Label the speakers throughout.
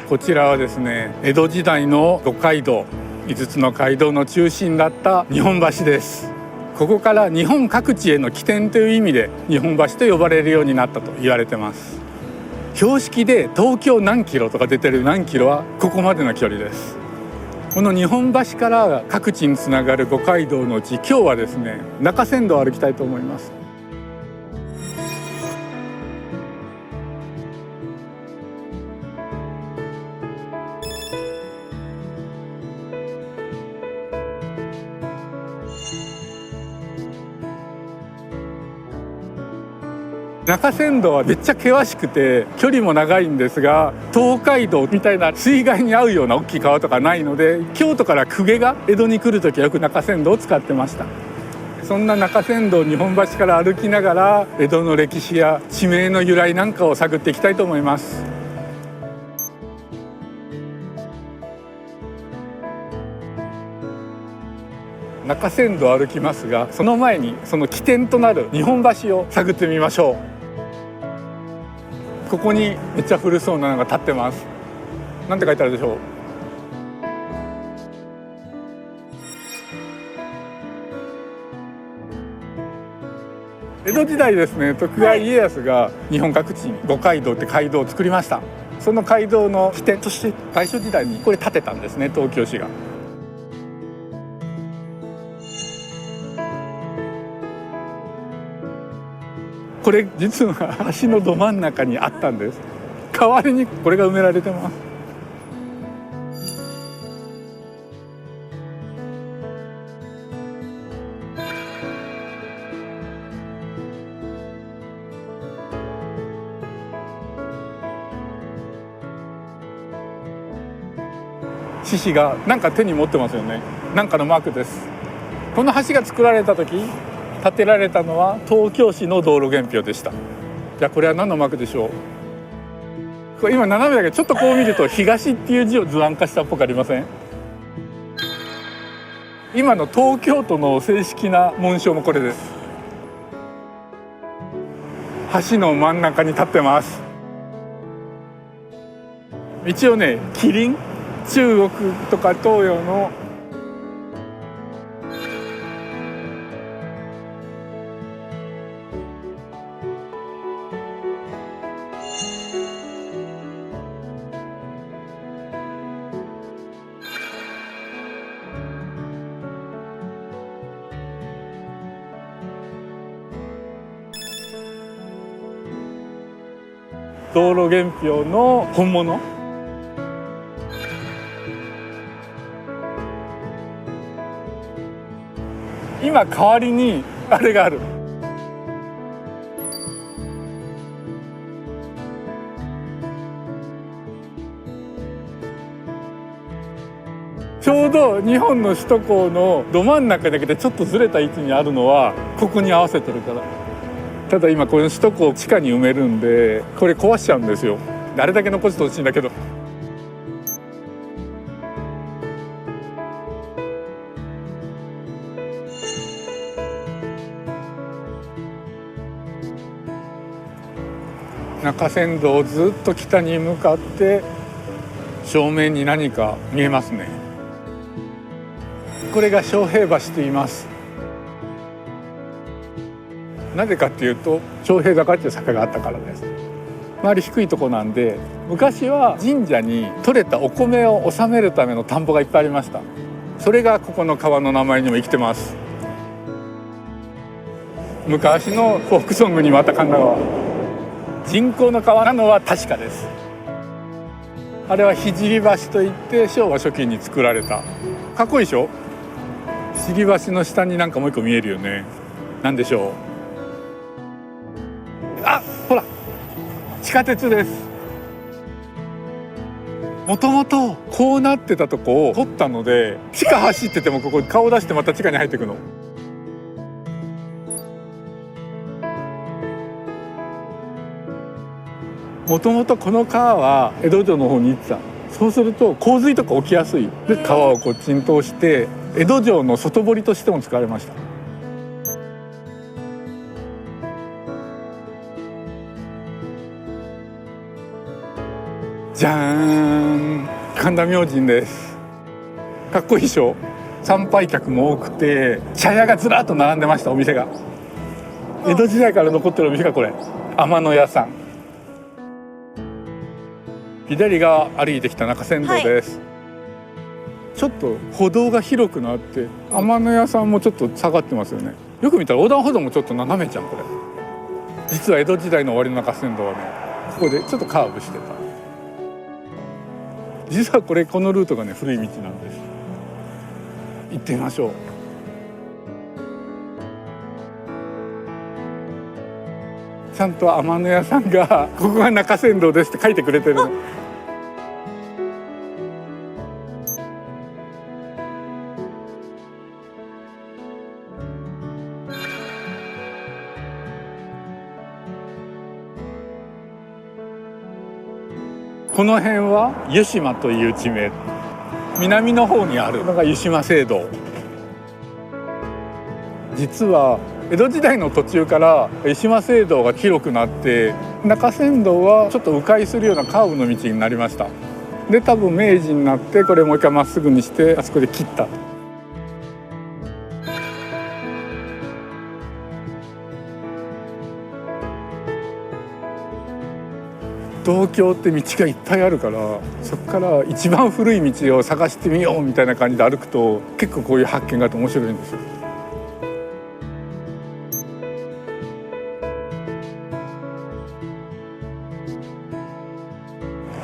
Speaker 1: こちらはですね、江戸時代の五街道、5つの街道の中心だった日本橋です。ここから日本各地への起点という意味で日本橋と呼ばれるようになったと言われてます。標識で東京何キロとか出てる何キロはここまでの距離です。この日本橋から各地につながる五街道のうち、今日はですね、中山道を歩きたいと思います。中山道はめっちゃ険しくて距離も長いんですが、東海道みたいな水害に合うような大きい川とかないので、京都から公家が江戸に来るときはよく中山道を使ってました。そんな中山道日本橋から歩きながら江戸の歴史や地名の由来なんかを探っていきたいと思います。中山道を歩きますが、その前にその起点となる日本橋を探ってみましょう。ここにめっちゃ古そうなのが立ってます。なんて書いてあるでしょう。江戸時代ですね、徳川家康が日本各地に五街道って街道を作りました。その街道の起点として大正時代にこれ建てたんですね、東京市が。これ実は橋のど真ん中にあったんです。代わりにこれが埋められてます。獅子がなんか手に持ってますよね。なんかのマークです。この橋が作られた時、建てられたのは東京市の道路原標でした。じゃあこれは何のマークでしょう。これ今斜めだけど、ちょっとこう見ると東っていう字を図案化したっぽくありません？今の東京都の正式な紋章もこれです。橋の真ん中に立ってます。一応ね、キリン、中国とか東洋の道路原標の本物。今代わりにあれがある。ちょうど日本の首都高のど真ん中だけでちょっとずれた位置にあるのはここに合わせてるから。ただ今この首都高を地下に埋めるんで、これ壊しちゃうんですよ。あれだけ残してほしいんだけど。中山道をずっと北に向かって正面に何か見えますね。これが昌平橋と言います。なぜかっていうと、昌平坂っていう坂があったからです。周り低いとこなんで、昔は神社に採れたお米を納めるための田んぼがいっぱいありました。それがここの川の名前にも生きてます。昔のフォークソングにもあった神田川、人工の川なのは確かです。あれは聖橋といって昭和初期に作られた。かっこいいでしょ。聖橋の下になんかもう一個見えるよね。なんでしょう。あ、ほら、地下鉄です。もともとこうなってたとこを掘ったので、地下走っててもここ顔出してまた地下に入っていくの。もともとこの川は江戸城の方に行ってた。そうすると洪水とか起きやすいで、川をこっちに通して江戸城の外堀としても使われました。じゃーん、神田明神です。かっこいいでしょ。参拝客も多くて茶屋がずらっと並んでました。お店が江戸時代から残ってるお店がこれ天野屋さん。左側歩いてきた中山道です、はい、ちょっと歩道が広くなって天野屋さんもちょっと下がってますよね。よく見たら横断歩道もちょっと斜めちゃん。これ実は江戸時代の終わりの中山道はね、ここでちょっとカーブしてた。実はこのルートがね古い道なんです。行ってみましょう。ちゃんと天野屋さんがここが中山道ですって書いてくれてるの。この辺は湯島という地名、南の方にあるのが湯島聖堂。実は江戸時代の途中から湯島聖堂が広くなって中山道はちょっと迂回するようなカーブの道になりました。で多分明治になってこれもう一回まっすぐにしてあそこで切った。東京って道がいっぱいあるから、そこから一番古い道を探してみようみたいな感じで歩くと結構こういう発見があって面白いんですよ。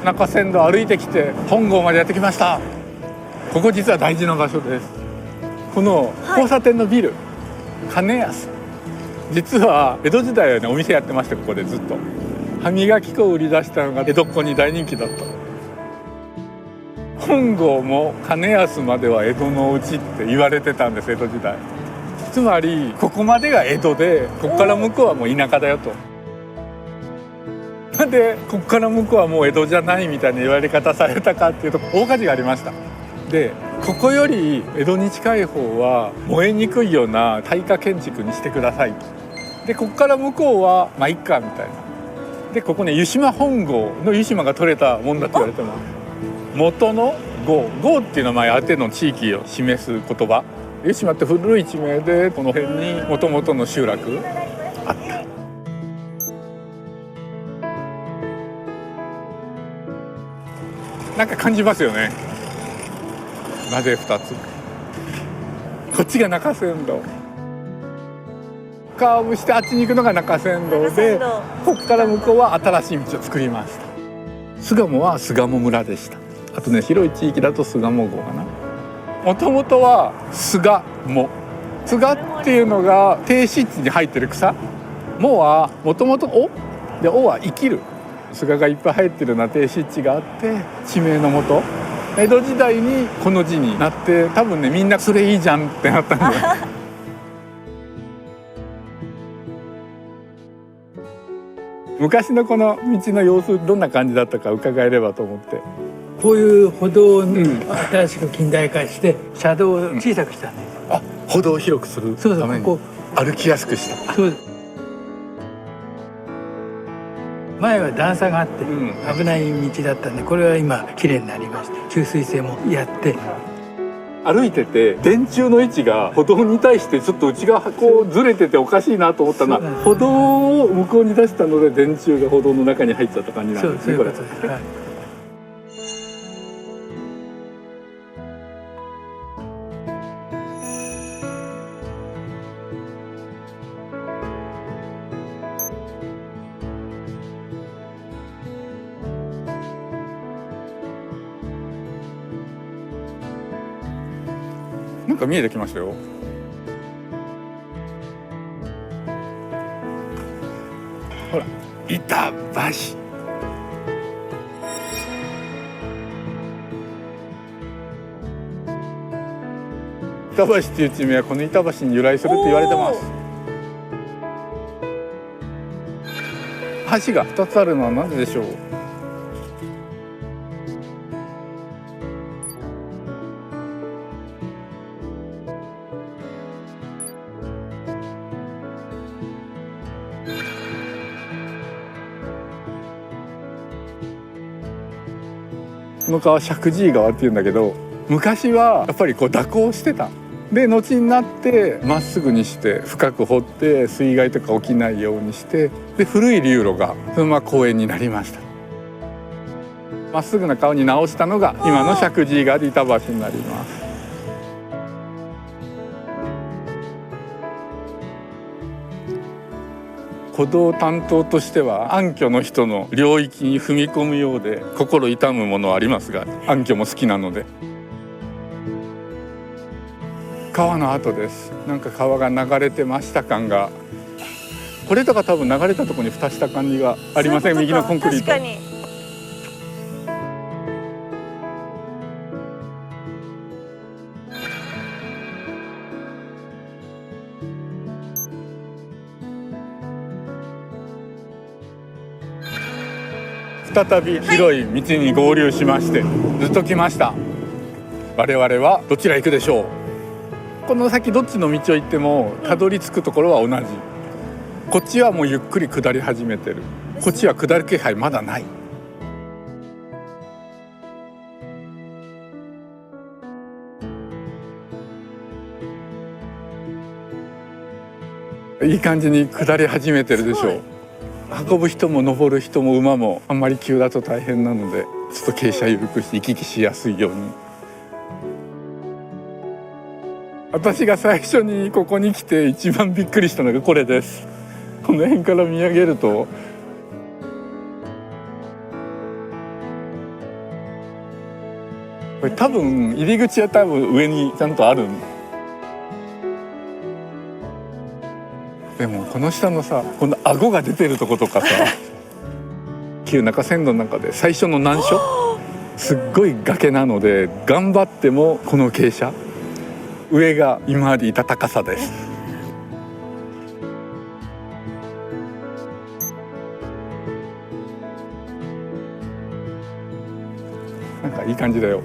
Speaker 1: 中山道歩いてきて本郷までやってきました。ここ実は大事な場所です。この交差点のビル、金安、実は江戸時代はねお店やってまして、ここでずっと歯磨き粉を売り出したのが江戸っ子に大人気だった。本郷も金安までは江戸のうちって言われてたんです、江戸時代。つまりここまでが江戸でここから向こうはもう田舎だよと。なんでここから向こうはもう江戸じゃないみたいな言われ方されたかっていうと、大火事がありました。でここより江戸に近い方は燃えにくいような耐火建築にしてください。でここから向こうはまあいっかみたいな。でここね湯島本郷の湯島が取れたもんだって言われてます。元の郷っていうのは相手の地域を示す言葉。湯島って古い地名でこの辺に元々の集落あった。なんか感じますよね。なぜ2つ。こっちが中山道、カーブしてあっちに行くのが中山道で、ここから向こうは新しい道を作りました。巣鴨は巣鴨村でした。あとね広い地域だと巣鴨郷かな。もともとは巣鴨、巣鴨っていうのが低湿地に入ってる草。もはもともとおで、おは生きる。菅がいっぱい入ってるような低湿地があって地名のもと江戸時代にこの字になって、多分ねみんなそれいいじゃんってなったんだよ。昔のこの道の様子どんな感じだったか伺えればと思って。
Speaker 2: こういう歩道を新しく近代化して車道を小さくしたんです、
Speaker 1: あ、歩道を広くするために歩きやすくした。
Speaker 2: そうです。前は段差があって危ない道だったんで、これは今きれいになりました。給水栓もやって。
Speaker 1: 歩いてて電柱の位置が歩道に対してちょっと内側こうずれてておかしいなと思ったのは、歩道を向こうに出したので電柱が歩道の中に入っちゃった感じなんですね。これ。なんか見えてきましたよ。ほら、板橋。板橋っていう地名はこの板橋に由来するって言われてます。橋が2つあるのはなぜでしょう。この川石神井川っていうんだけど、昔はやっぱりこう蛇行してた。で後になってまっすぐにして深く掘って水害とか起きないようにして、で古い流路がそのまま公園になりました。まっすぐな川に直したのが今の石神井川で板橋になります。古道担当としては暗渠の人の領域に踏み込むようで心痛むものはありますが、暗渠も好きなので。川の跡です。なんか川が流れてました感が、これとか多分流れたところに蓋した感じがありません？右のコンクリート。
Speaker 3: 確かに。
Speaker 1: 再び広い道に合流しまして、ずっと来ました。我々はどちら行くでしょう？この先どっちの道を行ってもたどり着くところは同じ。こっちはもうゆっくり下り始めてる。こっちは下る気配まだない。いい感じに下り始めてるでしょう。運ぶ人も登る人も馬もあんまり急だと大変なので、ちょっと傾斜緩くして行き来しやすいように。私が最初にここに来て一番びっくりしたのがこれです。この辺から見上げるとこれ多分入り口は多分上にちゃんとある。でもこの下のさ、この顎が出てるとことかさ旧中山道の中で最初の難所、すっごい崖なので頑張ってもこの傾斜、上が今までいた高さです。なんかいい感じだよ。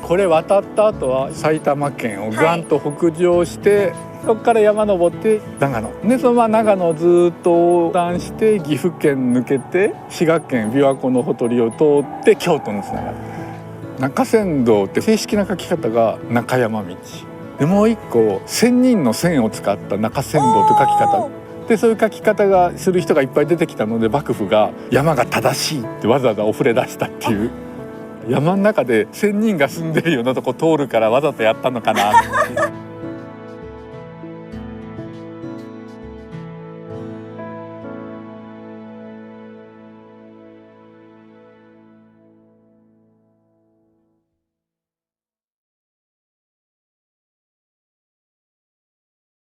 Speaker 1: これ渡った後は埼玉県をガンと北上して、そこから山登って長野で、そのまま長野をずっと横断して岐阜県抜けて滋賀県琵琶湖のほとりを通って京都につながる。中山道って正式な書き方が中山道で、もう一個千人の線を使った中山道という書き方で、そういう書き方がする人がいっぱい出てきたので、幕府が山が正しいってわざわざお触れ出したっていう。山の中で千人が住んでるようなとこ通るからわざとやったのかなって